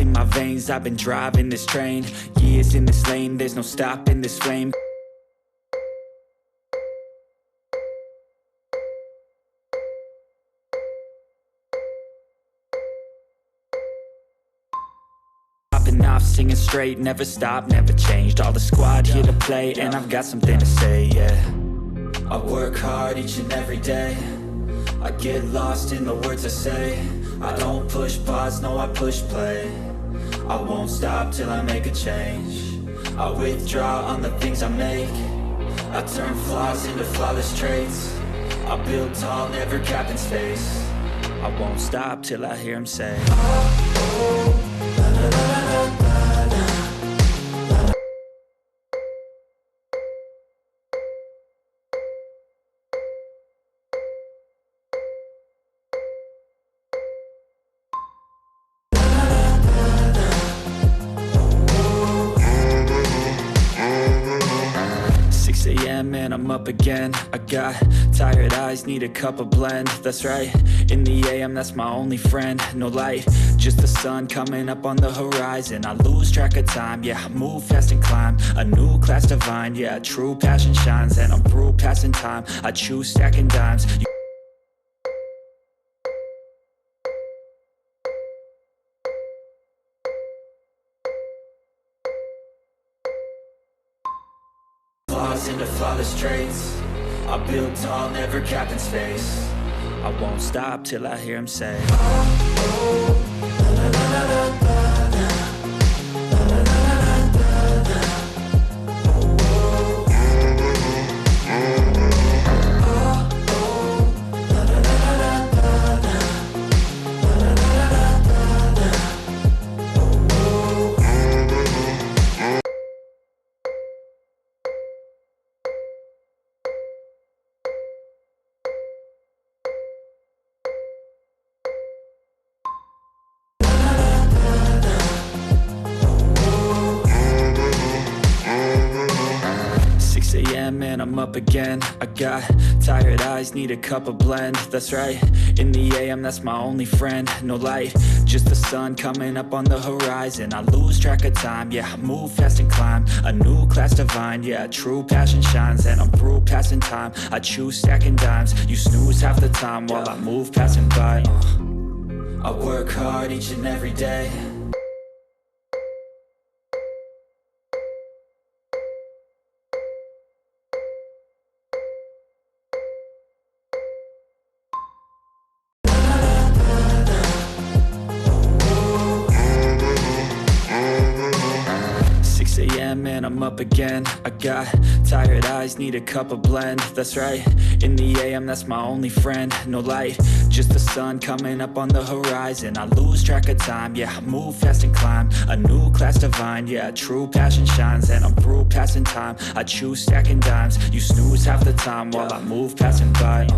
in my veins, I've been driving this train. Years in this lane, there's no stopping this flame. Popping off, singing straight, never stopped, never changed. All the squad here to play, and I've got something to say, yeah. I work hard each and every day. I get lost in the words I say. I don't push pause, no, I push play. I won't stop till I make a change. I withdraw on the things I make. I turn flaws into flawless traits. I build tall, never capping space. I won't stop till I hear him say, oh, oh, la, la, la, la, la, la. 6 a.m. and I'm up again. I got tired eyes, need a cup of blend. That's right, in the AM, that's my only friend. No light, just the sun coming up on the horizon. I lose track of time, yeah, I move fast and climb a new class divine, yeah, true passion shines. And I'm through passing time, I choose stacking dimes. Into flawless traits. I build tall, never capping space. I won't stop till I hear him say, oh, oh, la, la, la, la, la, la. And I'm up again. I got tired eyes, need a cup of blend. That's right, in the AM, that's my only friend. No light, just the sun coming up on the horizon. I lose track of time, yeah, I move fast and climb a new class divine, yeah, true passion shines. And I'm through passing time, I choose stacking dimes. You snooze half the time while I move passing by. I work hard each and every day. 6 a.m. and I'm up again. I got tired eyes, need a cup of blend. That's right, in the AM, that's my only friend. No light, just the sun coming up on the horizon. I lose track of time, yeah, I move fast and climb a new class divine, yeah, true passion shines. And I'm through passing time, I choose stacking dimes. You snooze half the time while I move passing by.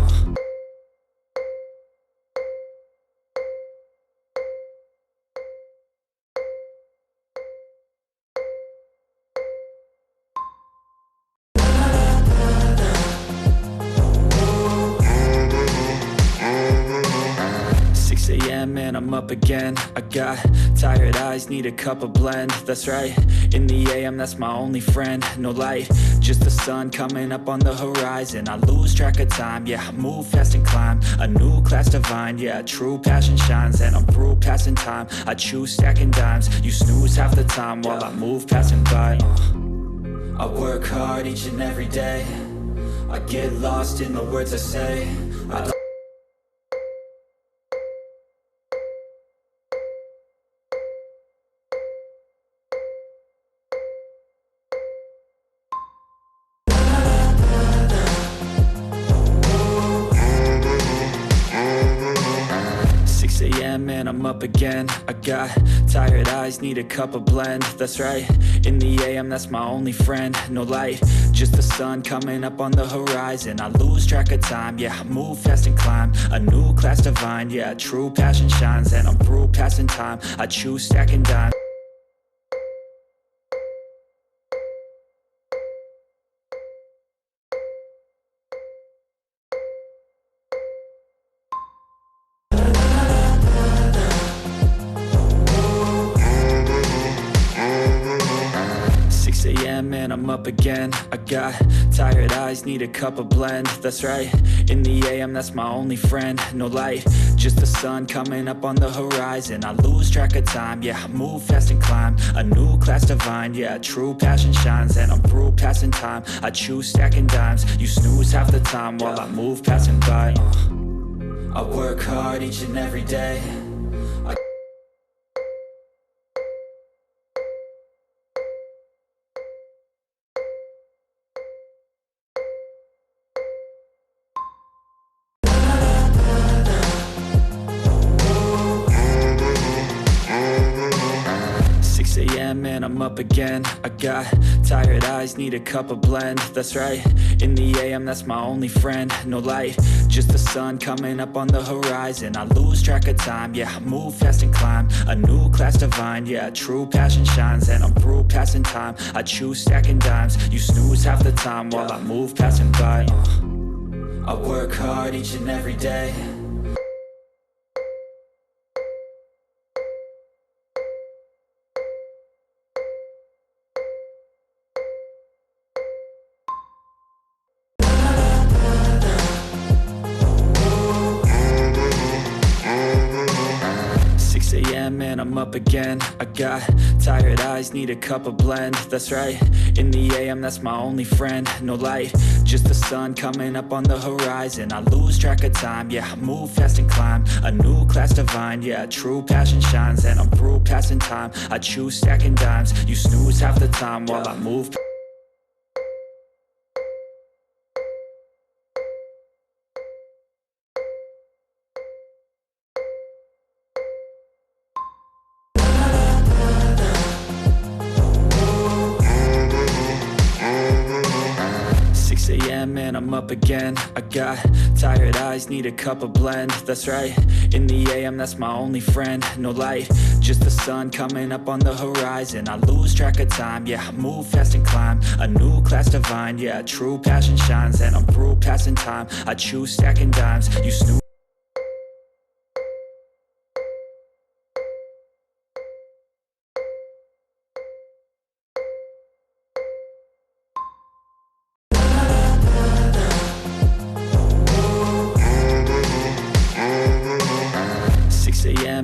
And I'm up again. I got tired eyes, need a cup of blend. That's right, in the AM, that's my only friend. No light, just the sun coming up on the horizon. I lose track of time, yeah, I move fast and climb a new class divine, yeah, true passion shines. And I'm through passing time, I choose stacking dimes. You snooze half the time while I move passing by. I work hard each and every day. I get lost in the words I say. I don't 6 a.m. and I'm up again. I got tired eyes, need a cup of blend. That's right, in the AM, that's my only friend. No light, just the sun coming up on the horizon. I lose track of time, yeah, I move fast and climb a new class divine, yeah, true passion shines. And I'm through passing time, I choose stacking dimes. I'm up again. I got tired eyes, need a cup of blend. That's right, in the AM, that's my only friend. No light, just the sun coming up on the horizon. I lose track of time, yeah, I move fast and climb a new class divine. Yeah, true passion shines, and I'm through passing time. I choose stacking dimes, you snooze half the time while I move passing by. I work hard each and every day. 6 a.m. and I'm up again. I got tired eyes, need a cup of blend. That's right, in the AM, that's my only friend. No light, just the sun coming up on the horizon. I lose track of time, yeah, I move fast and climb a new class divine. Yeah, true passion shines, and I'm through passing time. I choose stacking dimes, you snooze half the time while I move passing by. I work hard each and every day. And I'm up again. I got tired eyes, need a cup of blend. That's right, in the AM, that's my only friend. No light, just the sun coming up on the horizon. I lose track of time, yeah, I move fast and climb a new class divine. Yeah, true passion shines, and I'm through passing time. I choose stacking dimes, you snooze half the time while I move. And I'm up again. I got tired eyes, need a cup of blend. That's right, in the AM, that's my only friend. No light, just the sun coming up on the horizon. I lose track of time, yeah, I move fast and climb a new class divine. Yeah, true passion shines, and I'm through passing time. I choose stacking dimes, you snooze.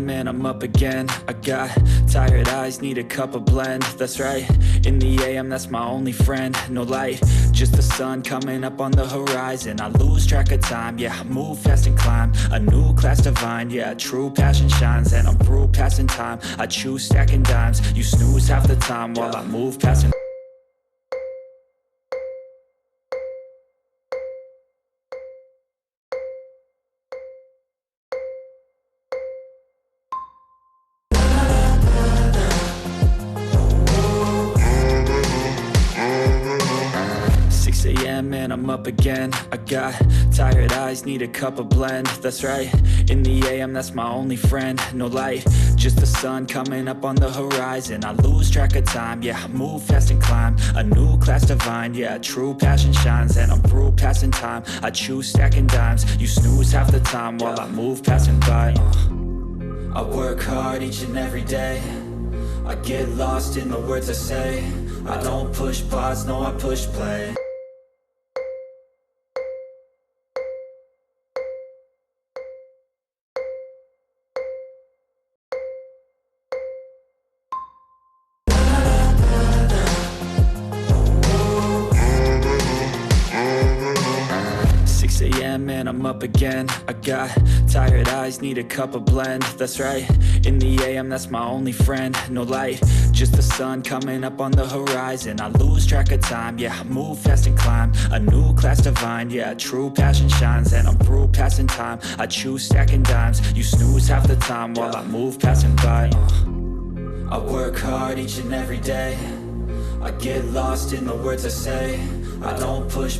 And I'm up again. I got tired eyes, need a cup of blend. That's right, in the AM, that's my only friend. No light, just the sun coming up on the horizon. I lose track of time, yeah, I move fast and climb a new class divine. Yeah, true passion shines, and I'm through passing time. I choose stacking dimes, you snooze half the time while I move passing. 6 a.m. and I'm up again. I got tired eyes, need a cup of blend. That's right, in the AM, that's my only friend. No light, just the sun coming up on the horizon. I lose track of time, yeah, I move fast and climb a new class divine. Yeah, true passion shines, and I'm through passing time. I choose stacking dimes, you snooze half the time while I move passing by. I work hard each and every day. I get lost in the words I say. I don't push pause, no, I push play. And I'm up again. I got tired eyes, need a cup of blend. That's right, in the AM, that's my only friend. No light, just the sun coming up on the horizon. I lose track of time, yeah, I move fast and climb a new class divine. Yeah, true passion shines, and I'm through passing time. I choose stacking dimes, you snooze half the time while I move passing by. I work hard each and every day. I get lost in the words I say. I don't push.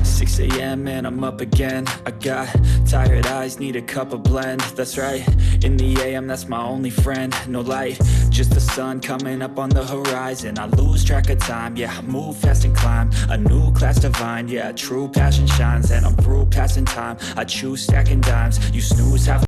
6 a.m. and I'm I'm up again. I got tired eyes, need a cup of blend. That's right, in the AM, that's my only friend. No light, just the sun coming up on the horizon. I lose track of time, yeah, I move fast and climb a new class divine, yeah, true passion shines. And I'm through passing time, I choose stacking dimes. You snooze half